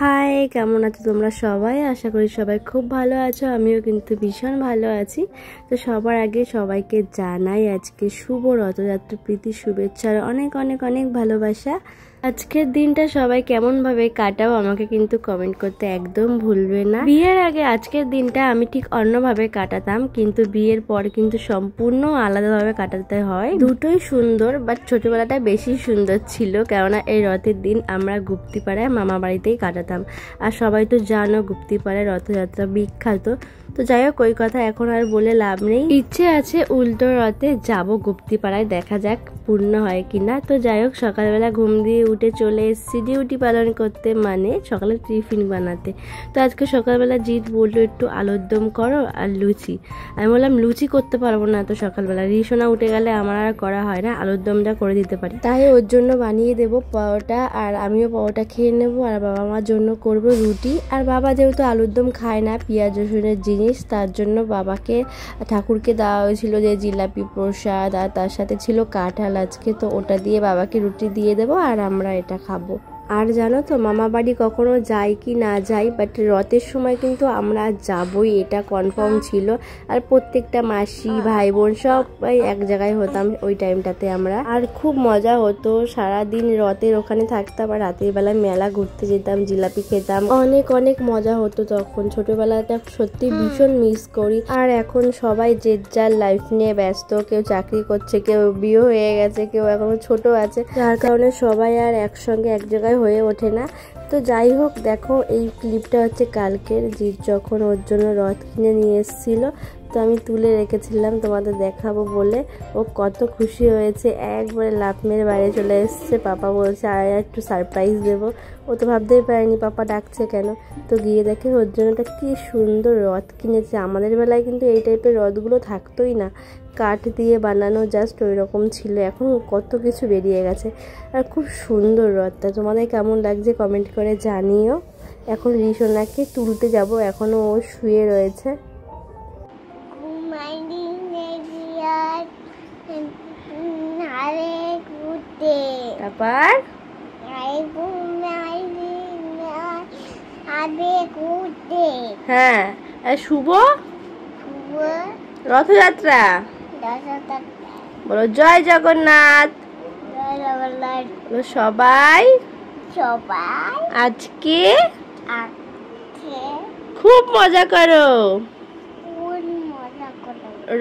High, কেমন আছো তোমরা সবাই? আশা করি সবাই খুব ভালো আছো। আমিও কিন্তু ভীষণ ভালো আছি। তো সবার আগে সবাইকে জানাই আজকে শুভ রথযাত্রা প্রীতি শুভেচ্ছা আর অনেক অনেক অনেক ভালোবাসা। আজকের দিনটা সবাই কেমন ভাবে কাটাও আমাকে কিন্তু কমেন্ট করতে একদম ভুলবে না। বিয়ের আগে আজকের দিনটা আমি ঠিক অন্যভাবে কাটাতাম, কিন্তু বিয়ের পর কিন্তু সম্পূর্ণ আলাদাভাবে কাটাতে হয়। দুটোই সুন্দর, বাট ছোটবেলাটা বেশি সুন্দর ছিল, কেননা এই রথের দিন আমরা গুপ্তিপাড়ায় মামা বাড়িতেই কাটাতাম। আর সবাই তো জানো গুপ্তিপাড়ায় রথযাত্রা বিখ্যাত। তো যাই হোক, ওই কথা এখন আর বলে লাভ নেই। ইচ্ছে আছে উল্টো রথে যাব গুপ্তিপাড়ায়, দেখা যাক পূর্ণ হয় কিনা। তো যাই হোক, সকালবেলা ঘুম দিয়ে উঠে চলে এসেছি ডিউটি পালন করতে, মানে সকালে টিফিন বানাতে। তো আজকে সকালবেলা জিৎ বললো একটু আলুর দম করো আর লুচি। আমি বললাম লুচি করতে পারবো না, তো সকালবেলা রিসোনা উঠে গেলে আমার আর করা হয় না, আলুর দমটা করে দিতে পারি। তাই ওর জন্য বানিয়ে দেবো পরোটা, আর আমিও পরোটা খেয়ে নেবো, আর বাবা মার জন্য করব রুটি। আর বাবা যেহেতু আলুর দম খায় না, পেঁয়াজ রসুনের জিনিস, তার জন্য বাবাকে ঠাকুরকে দেওয়া হয়েছিল যে জিলাপি প্রসাদ, আর তার সাথে ছিল কাঁঠাল আজকে, তো ওটা দিয়ে বাবাকে রুটি দিয়ে দেবো আর আমরা এটা খাবো। আর জানো তো, মামা বাড়ি কখনো যাই কি না যাই, বাট রথের সময় কিন্তু আমরা যাবই, এটা কনফার্ম ছিল। আর প্রত্যেকটা মাসি ভাই বোন সবাই এক জায়গায় হতাম ওই টাইমটাতে আমরা। আর খুব মজা হতো, সারাদিন রথের ওখানে থাকতাম আর রাতের বেলায় মেলা ঘুরতে যেতাম, জিলাপি খেতাম, অনেক অনেক মজা হতো তখন। ছোটবেলাটা সত্যি ভীষণ মিস করি। আর এখন সবাই যে যার লাইফ নিয়ে ব্যস্ত, কেউ চাকরি করছে, কেউ বিয়ে হয়ে গেছে, কেউ এখনো ছোট আছে, যার কারণে সবাই আর একসঙ্গে এক জায়গায় হয়ে ওঠে না। তো যাই হোক, দেখো এই ক্লিপটা হচ্ছে কালকের, জিৎ যখন ওর জন্য রথ কিনে নিয়ে এসেছিল, তো আমি তুলে রেখেছিলাম তোমাদের দেখাবো বলে। ও কত খুশি হয়েছে, একবারে লাফ মেরে বাইরে চলে এসছে। পাপা বলছে আর একটু সারপ্রাইজ দেবো। ও তো ভাবতেই পারেনি পাপা ডাকছে কেন। তো গিয়ে দেখে ওর জন্য একটা কি সুন্দর রথ কিনেছে। আমাদের বেলায় কিন্তু এই টাইপের রথগুলো থাকতোই না, কাঠ দিয়ে বানানো জাস্ট ওই রকম ছিল। এখন কত কিছু বেরিয়ে গেছে, আর খুব সুন্দর রথটা। তোমাদের কেমন লাগছে কমেন্ট করে জানিও। এখন রিসোনাকে তুলতে যাব, এখনও ও শুয়ে রয়েছে। হ্যাঁ, শুভ রথযাত্রা বলো জয় জগন্নাথ। সবাই আজকে খুব মজা করো,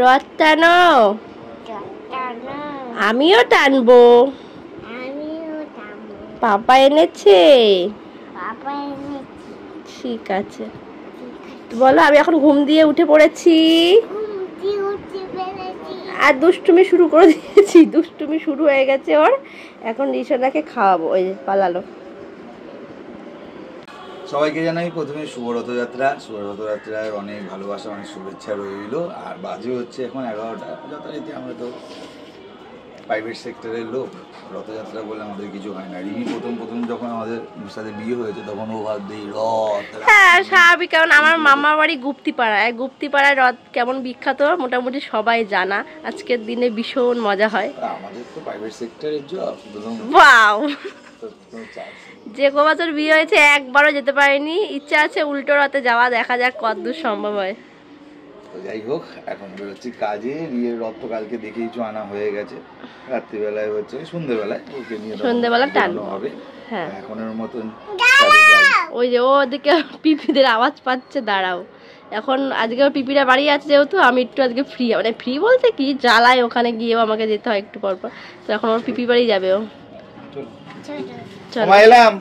রথ টানো, আমিও টানবো, পাপা এনেছে। ঠিক আছে, বলো। আমি এখন ঘুম দিয়ে উঠে পড়েছি আর দুষ্টুমি শুরু করে দিয়েছি। দুষ্টুমি শুরু হয়ে গেছে ওর। এখন রিসোনাকে খাওয়াবো। ওই যে পালালো। সবাইকে জানাই প্রথমে শুভ রথযাত্রা। শুভ রথযাত্রায় অনেক ভালোবাসা, অনেক শুভেচ্ছা রইল। আর বাজে হচ্ছে এখন 11টা। যথারীতি আমরা তো প্রাইভেট সেক্টরের লোক, রথযাত্রা বলে আমাদের কিছু হয় না। রিমি প্রথম যখন আমাদের সাথে বিয়ে হয়েছে তখন ও ভাবতেই রথ। হ্যাঁ স্বাভাবিক, কারণ আমার মামা বাড়ি গুপ্তিপাড়ায়। গুপ্তিপাড়ায় রথ কেমন বিখ্যাত মোটামুটি সবাই জানা। আজকের দিনে ভীষণ মজা হয়। আমাদের তো প্রাইভেট সেক্টরের জব। ওয়াও, যে কবছর বিয়ে হয়েছে একবারও যেতে পারিনি। ইচ্ছা আছে উল্টো রথে যাওয়া, দেখা যাক কতদূর সম্ভব হয়। তো যাই হোক, এখন বেরোচ্ছি কাজে। বিয়ের রথ তো কালকে দেখেইছো আনা হয়ে গেছে। রাত্রিবেলায় হচ্ছে সন্ধ্যেবেলায় ওকে নিয়ে সন্ধ্যেবেলা টানো হবে। হ্যাঁ, এখনের মতন। ওই যে ওদিকে পিপিদের আওয়াজ পাচ্ছে, দাঁড়াও। এখন আজকে পিপিরা বাড়ি আছে যেহেতু, আমি একটু আজকে ফ্রি, মানে ফ্রি বলতে কি জ্বালায়, ওখানে গিয়েও আমাকে যেতে হয় একটু পর পর। তো এখন ওর পিপি বাড়ি যাবে ও। এলাম।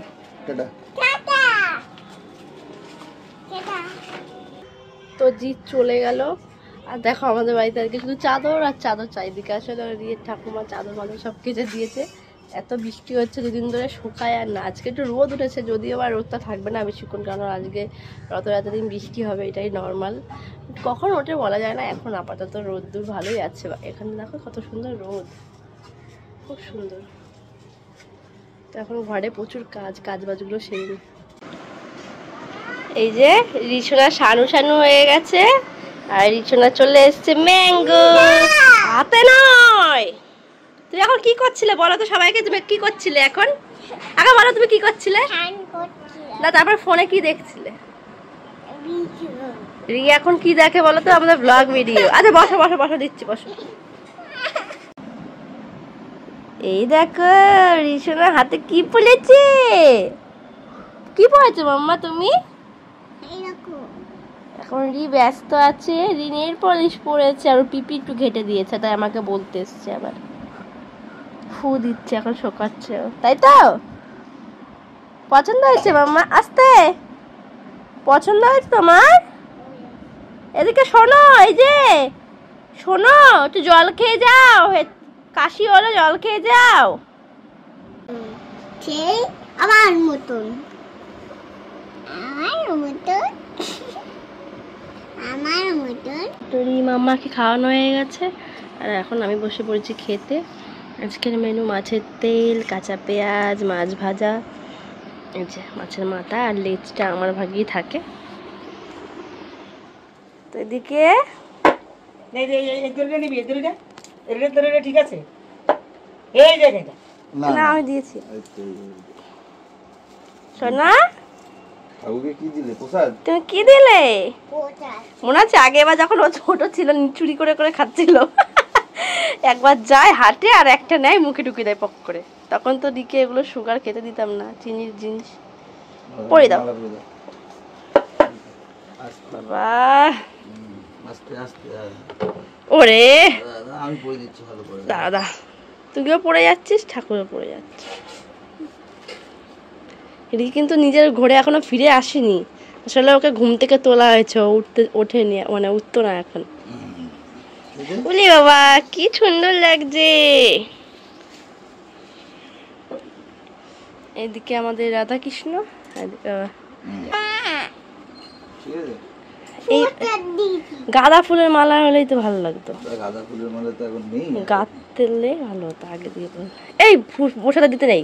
তো জিৎ চলে গেল। আর দেখো আমাদের বাড়িতে আজকে শুধু চাদর আর চাদর চারিদিকে। আসলে রিয়ের ঠাকুমা চাদর মাদর সব কিছু দিয়েছে। এত বৃষ্টি হচ্ছে দুদিন ধরে, শুকায় আর না। আজকে একটু রোদ উঠেছে, যদিও আবার রোদটা থাকবে না বেশিক্ষণ, কারণ আজকে রথযাত্রার দিন বৃষ্টি হবে, এটাই নর্মাল। কখন ওঠে বলা যায় না। এখন আপাতত রোদ্দুর ভালোই আছে। এখানে দেখো কত সুন্দর রোদ, খুব সুন্দর। তো এখন ঘরে প্রচুর কাজ বাজগুলো সেরে নিই। এই যে রিসোনা সানু হয়ে গেছে, আর রিচনা চলে এসছে ম্যাঙ্গো হাতে নয়। তুই এখন কি করছিলে বলো তো সবাইকে, তুমি কি করছিলে এখন? আগে বলো তুমি কি করছিলে? না তারপর ফোনে কি দেখছিলে? রিয়া এখন কি দেখে বলো তো? আমাদের ব্লগ ভিডিও। আচ্ছা বসো বসো বসো, দিচ্ছি বসো। এই দেখো রিশোনার হাতে কি পড়েছে। কি পড়েছো মাম্মা তুমি? এখন রি ব্যস্ত আছে, রি নেল পলিশ পড়েছে আর পিপি একটু ঘেটে দিয়েছে, তাই আমাকে বলতে এসছে আবার। ফু দিচ্ছে এখন, শোকাচ্ছে, তাই তো? পছন্দ হয়েছে মাম্মা? আস্তে, পছন্দ হয়েছে তোমার? এদিকে শোনো, এই যে শোনো, একটু জল খেয়ে যাও, কাশি হলো, জল খেয়ে যাও। আমার মতন, আমার মতন, আমার মতন। তোর মাম্মাকে খাওয়ানো হয়ে গেছে আর এখন আমি বসে পড়েছি খেতে। আজকের মেনু মাছের তেল, কাঁচা পেঁয়াজ, মাছ ভাজা, এই যে মাছের মাথা আর লেজটা আমার ভাগেই থাকে। তো এদিকে ঠিক আছে, এই জায়গাটা না আমি দিয়েছি। সোনা কাকুকে কি দিলে? প্রসাদ? তুমি কি দিলে? মনে আছে আগে এবার যখন ও ছোট ছিল চুরি করে করে খাচ্ছিল, একবার যায় হাটে আর একটা নেয় মুখে ঢুকে দেয় পক করে। তখন তো দিকে এগুলো সুগার খেতে দিতাম না, চিনির জিনিস। পরে দাও বাবা, আস্তে আস্তে। ওরে আমি পরে দিচ্ছি ভালো করে। দাদা তুইও পড়ে যাচ্ছিস, ঠাকুরও পড়ে যাচ্ছে। এদিকে কিন্তু নিজের ঘরে এখনো ফিরে আসেনি, আসলে ওকে ঘুম থেকে তোলা হয়েছে, ওঠেনি, মানে উঠতো না এখন। বলি বাবা কি সুন্দর লাগছে। এদিকে আমাদের রাধা কৃষ্ণ, এই গাঁদা ফুলের মালা হলেই তো ভালো লাগতো। গাঁদা ফুলের মালা তো এখন নেই, গাঁথলে ভালো হতো আগে দিয়ে। এই বসাটা দিতে নেই,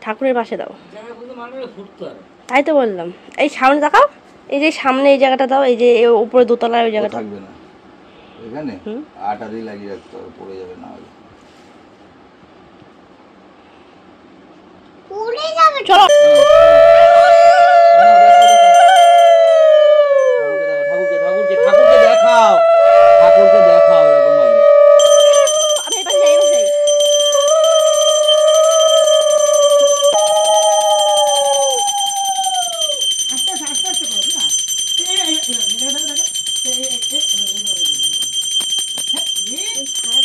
ঠাকুরের পাশে দাও। তাই তো বললাম, এই সামনে দেখাও, এই যে সামনে এই জায়গাটা দাও, এই যে উপরে দোতলার ওই জায়গাটা থাকবে না, এখানে আটা দিয়ে লাগিয়ে রাখতে হবে, পড়ে যাবে না হলে। চলো ঠাকুরকে দেখাও, ঠাকুরকে দেখাও এরকম ভাবে। আমি এবার যাই, এবার যাই।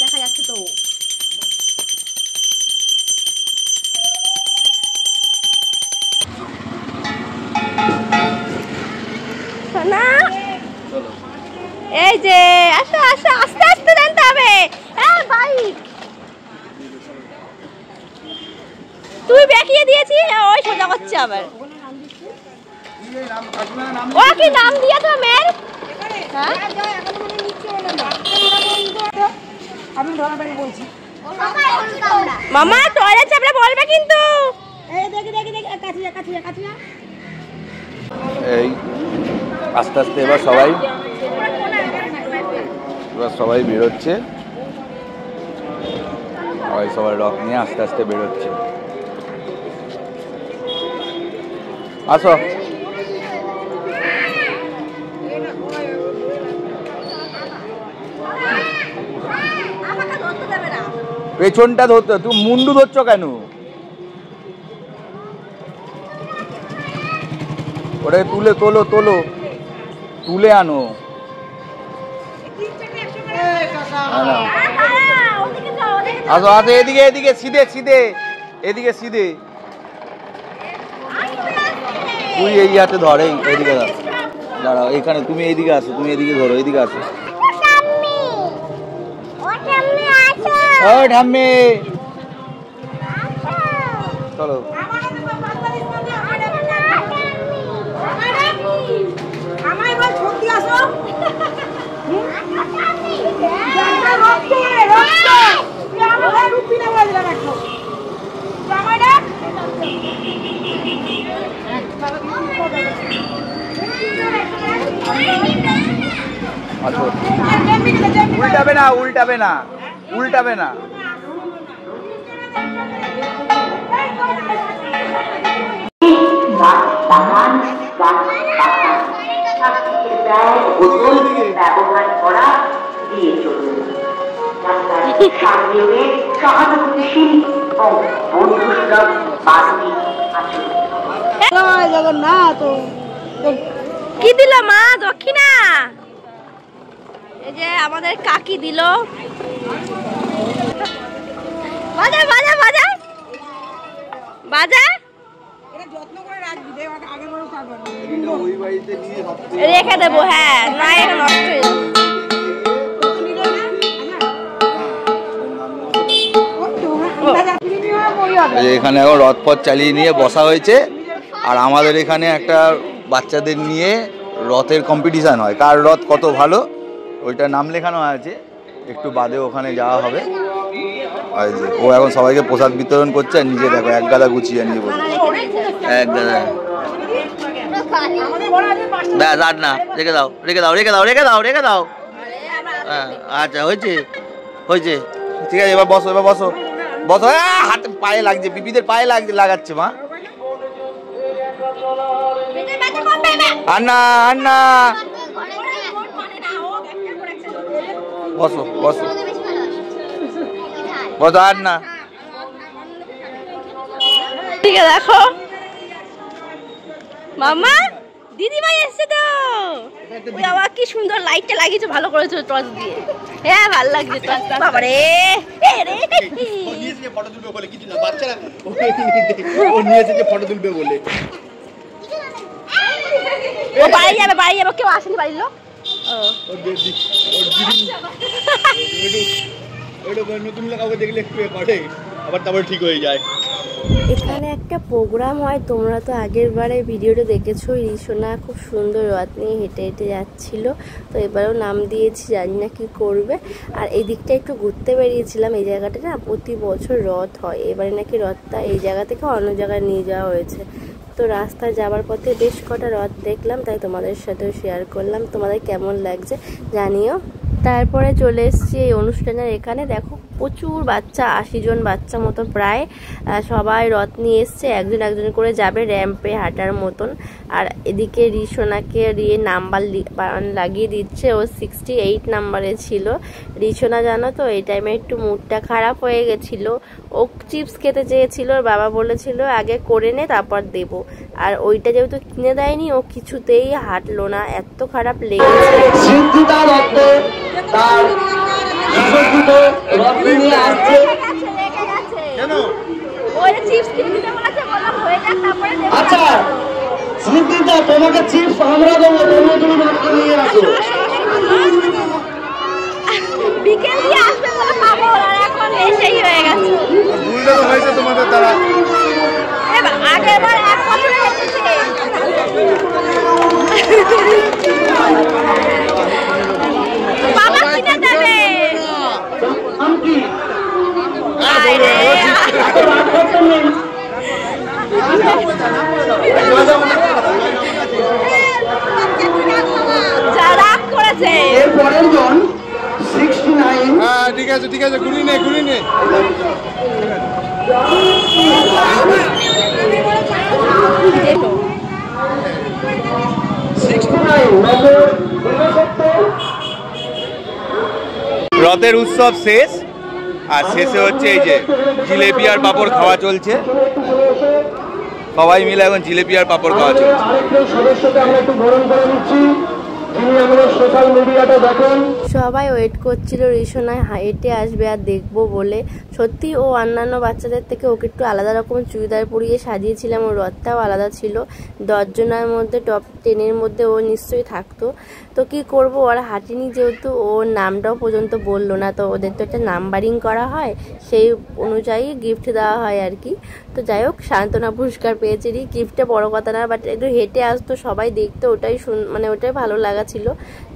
দেখা যাচ্ছে তো। সোনা এই যে আসো আসো, আস্তে আস্তে জানতে হবে। বাইক তুই বেঁকিয়ে দিয়েছি, ওই সোজা করছে আবার। ও কি নাম দিয়েছ মেয়ের? মামা টয়লেট চাপলে বলবে কিন্তু। এই আস্তে আস্তে এবার সবাই বেরোচ্ছে, সবাই রক নিয়ে আস্তে আস্তে বেরোচ্ছে। আসো, পেছনটা ধরতে, তুমি মুন্ডু ধরছো কেন? ওটাকে তুলে আনো। আসো আসো, এদিকে সিধে সিধে। তুই এই হাতে ধরে, এদিকে দাঁড়াও, এখানে তুমি এইদিকে আসো, তুমি এদিকে ধরো, এদিকে আসো। ও ঠাম্মি চলো। উল্টাবে না। ব্যবহার করা দিয়ে চলুন। সহানুভূতিশীল ও বন্ধুসুলভ মানবিক আচরণ। জগন্নাথ কি দিল মা দক্ষিণা? এই যে আমাদের কাকি দিল। বাজা বাজা বাজা বাজা, রেখে দেবো। হ্যাঁ না এটা নষ্ট হয়ে যাবে। এখানে এখন রথপথ চালিয়ে নিয়ে বসা হয়েছে, আর আমাদের এখানে একটা বাচ্চাদের নিয়ে রথের কম্পিটিশান হয়, কার রথ কত ভালো ওইটা নাম লেখানো আছে। একটু বাদে ওখানে যাওয়া হবে। আর যে ও এখন সবাইকে প্রসাদ বিতরণ করছে, আর নিজে দেখো এক গাদা গুছিয়ে নিয়ে বসে এক গাদা। ব্যাস আর না, রেখে দাও রেখে দাও রেখে দাও রেখে দাও রেখে দাও। হ্যাঁ আচ্ছা হয়েছে হয়েছে, ঠিক আছে এবার বসো এবার বসো বসো। হাতে পায়ে লাগছে, পিপিদের পায়ে লাগছে, লাগাচ্ছে মা। আর না আর না, বসো বসো বসো আর না। ঠিক আছে দেখো মামা দিদিভাই এসছে তো। ওই বাবা কি সুন্দর লাইটটা লাগিয়েছে, ভালো করেছো টর্চ দিয়ে। হ্যাঁ ভালো লাগছে টর্চ। বাবারে ফটো তুলবে বলে কিছু না, বাচ্চারা ও নিয়েছে যে ফটো তুলবে বলে। ও বাড়ি যাবে বাড়ি যাবে, কেউ আসেনি বাড়ির লোক। নতুন লোক কাউকে দেখলে পড়ে আবার তারপর ঠিক হয়ে যায়। এখানে একটা প্রোগ্রাম হয়, তোমরা তো আগের বারে ভিডিওটা দেখেছো। রিসোনা খুব সুন্দর রথ নিয়ে হেঁটে হেঁটে যাচ্ছিল, তো এবারেও নাম দিয়েছি, জানি না কি করবে। আর এই দিকটা একটু ঘুরতে বেরিয়েছিলাম। এই জায়গাটা না প্রতি বছর রথ হয়, এবারে নাকি রথটা এই জায়গা থেকে অন্য জায়গায় নিয়ে যাওয়া হয়েছে। তো রাস্তায় যাওয়ার পথে বেশ কটা রথ দেখলাম, তাই তোমাদের সাথেও শেয়ার করলাম। তোমাদের কেমন লাগছে জানিও। তারপরে চলে এসেছি এই অনুষ্ঠানের এখানে। দেখো প্রচুর বাচ্চা, 80 জন বাচ্চা মতো প্রায়, সবাই রথ নিয়ে এসছে, একজন একজন করে যাবে র্যাম্পে হাঁটার মতন। আর এদিকে রিসোনাকে দিয়ে নাম্বার লাগিয়ে দিচ্ছে, ও 68 নাম্বারে ছিল। রিসোনা জানো তো এই টাইমে একটু মুডটা খারাপ হয়ে গেছিলো। ও চিপস খেতে চেয়েছিল, ওর বাবা বলেছিল আগে করে নে তারপর দেবো। আর ওইটা যেহেতু কিনে দেয়নি, ও কিছুতেই হাঁটলো না, এত খারাপ লেগেছে। আচ্ছা স্মৃতিটা তোমাকে চিপস আমরা দেবো, তুমি মাত্র নিয়ে আসো। বিকেল দিয়ে আসবে বলে পাবো, আর এখন এসেই হয়ে গেছে। ভুলটা তো হয়েছে তোমাদের দ্বারা। আগেরবার এক বছর এসেছে। বাবা কিনে দেবে। যা রাগ করেছে। এরপরের জন 69। হ্যাঁ ঠিক আছে ঠিক আছে, ঘুরিয়ে নে ঘুরিয়ে নে। রথের উৎসব শেষ, আর শেষে হচ্ছে এই যে জিলেপি আর পাঁপড় খাওয়া চলছে। সবাই মিলে এখন জিলেপি আর পাঁপড় খাওয়া চলছে। আরেকজন সদস্যকে আমরা একটু বরণ করে নিচ্ছি, যিনি আমাদের সোশ্যাল মিডিয়াটা দেখেন। সবাই ওয়েট করছিল রিসোনায় হেঁটে আসবে আর দেখবো বলে। সত্যি ও অন্যান্য বাচ্চাদের থেকে ওকে একটু আলাদা রকম চুড়িদার পরিয়ে সাজিয়েছিলাম। ওর রথটাও আলাদা ছিল। 10 জনের মধ্যে টপ 10-এর মধ্যে ও নিশ্চয়ই থাকতো। তো কি করব, ওরা হাঁটেনি যেহেতু, ওর নামটাও পর্যন্ত বললো না। তো ওদের তো একটা নাম্বারিং করা হয়, সেই অনুযায়ী গিফট দেওয়া হয় আর কি। তো যাই হোক সান্ত্বনা পুরস্কার পেয়েছি। গিফটটা বড় কথা না, বাট একটু হেঁটে আসতো, সবাই দেখতো, ওটাই মানে ওটাই ভালো লাগা ছিল।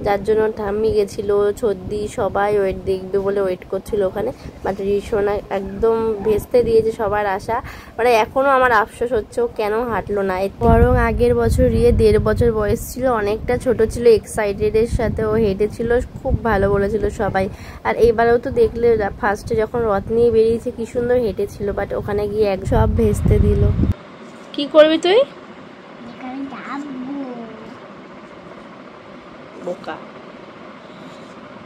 যার জন্য ঠাম্মি গেছিলো, ছদ্দি সবাই ওয়েট দেখবে বলে ওয়েট করছিল ওখানে। বাট রিসোনা একদম ভেস্তে দিয়েছে সবার আশা। মানে এখনও আমার আফসোস হচ্ছে ও কেন হাঁটলো না। বরং আগের বছর 1.5 বছর বয়স ছিল, অনেকটা ছোট ছিল, এক্সাইটেডের সাথে ও হেঁটেছিল, খুব ভালো বলেছিল সবাই। আর এইবারেও তো দেখলে ফার্স্টে যখন রথ নিয়ে বেরিয়েছে কি সুন্দর হেঁটেছিল, বাট ওখানে গিয়ে সব ভেস্তে দিল। কি করবি তুই? বোকা।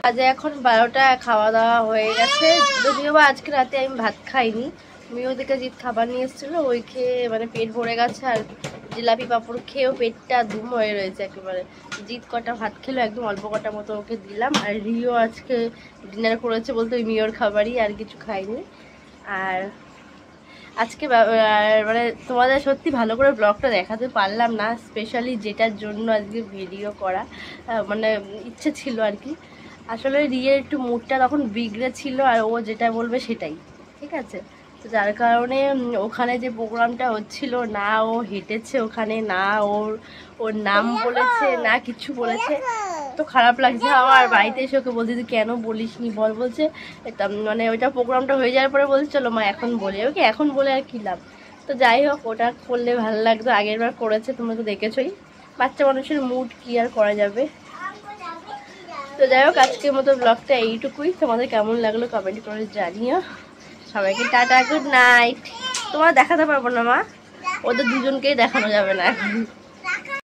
আজ এখন 12টা, খাওয়া দাওয়া হয়ে গেছে। যদিও বা আজকে রাতে আমি ভাত খাইনি, মেয়েও দিকে জিৎ খাবার নিয়ে এসেছিলো, ওই খেয়ে মানে পেট ভরে গেছে। আর জিলাপি পাঁপড় খেয়েও পেটটা ধুম হয়ে রয়েছে একেবারে। জিৎ কটা ভাত খেলো, একদম অল্প কটা মতো ওকে দিলাম। আর রিও আজকে ডিনার করেছে বলতে ওই মেয়ের খাবারই, আর কিছু খাইনি। আর আজকে মানে তোমাদের সত্যি ভালো করে ব্লগটা দেখাতে পারলাম না, স্পেশালি যেটার জন্য আজকে ভিডিও করা মানে ইচ্ছে ছিল আর কি। আসলে রিয়ের একটু মুডটা তখন বিগড়ে ছিল, আর ও যেটা বলবে সেটাই, ঠিক আছে। তো যার কারণে ওখানে যে প্রোগ্রামটা হচ্ছিল, না ও হেঁটেছে ওখানে, না ওর নাম বলেছে, না কিছু বলেছে। তো খারাপ লাগছে আমার। বাড়িতে এসে ওকে বলছি যে কেন বলিস নি বল, বলছে মানে ওইটা প্রোগ্রামটা হয়ে যাওয়ার পরে বলছে চলো মা এখন বলি। ওকে এখন বলে আর কি লাভ। তো যাই হোক, ওটা করলে ভালো লাগতো, আগের বার করেছে তোমরা তো দেখেছোই। বাচ্চা মানুষের মুড কি আর করা যাবে। তো যাই হোক, আজকের মতো ব্লগটা এইটুকুই। তোমাদের কেমন লাগলো কমেন্ট করে জানিও। সবাইকে টাটা, গুড নাইট। তোমার দেখাতে পারবো না মা, ওদের দুজনকেই দেখানো যাবে না এখন।